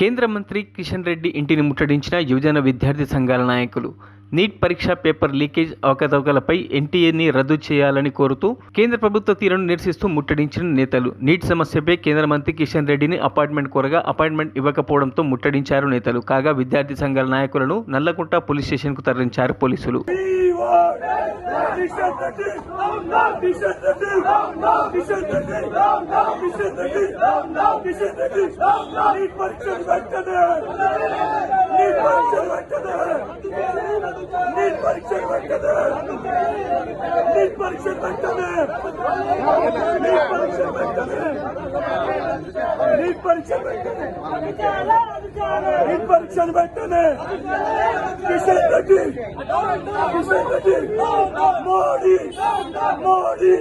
కేంద్ర మంత్రి కిషన్ రెడ్డి ఇంటిని ముట్టడించిన యువజన విద్యార్థి సంఘాల నాయకులు. నీట్ పరీక్ష పేపర్ లీకేజ్ అవకతవకలపై ఎన్టీఏని రద్దు చేయాలని కోరుతూ కేంద్ర ప్రభుత్వ తీరును నిరసిస్తూ ముట్టడించిన నేతలు. నీట్ సమస్యపై కేంద్ర మంత్రి కిషన్ రెడ్డిని అపాయింట్మెంట్ కోరగా అపాయింట్మెంట్ ఇవ్వకపోవడంతో ముట్టడించారు నేతలు. కాగా విద్యార్థి సంఘాల నాయకులను నల్లకుంట పోలీస్ స్టేషన్కు తరలించారు పోలీసులు. మోడీ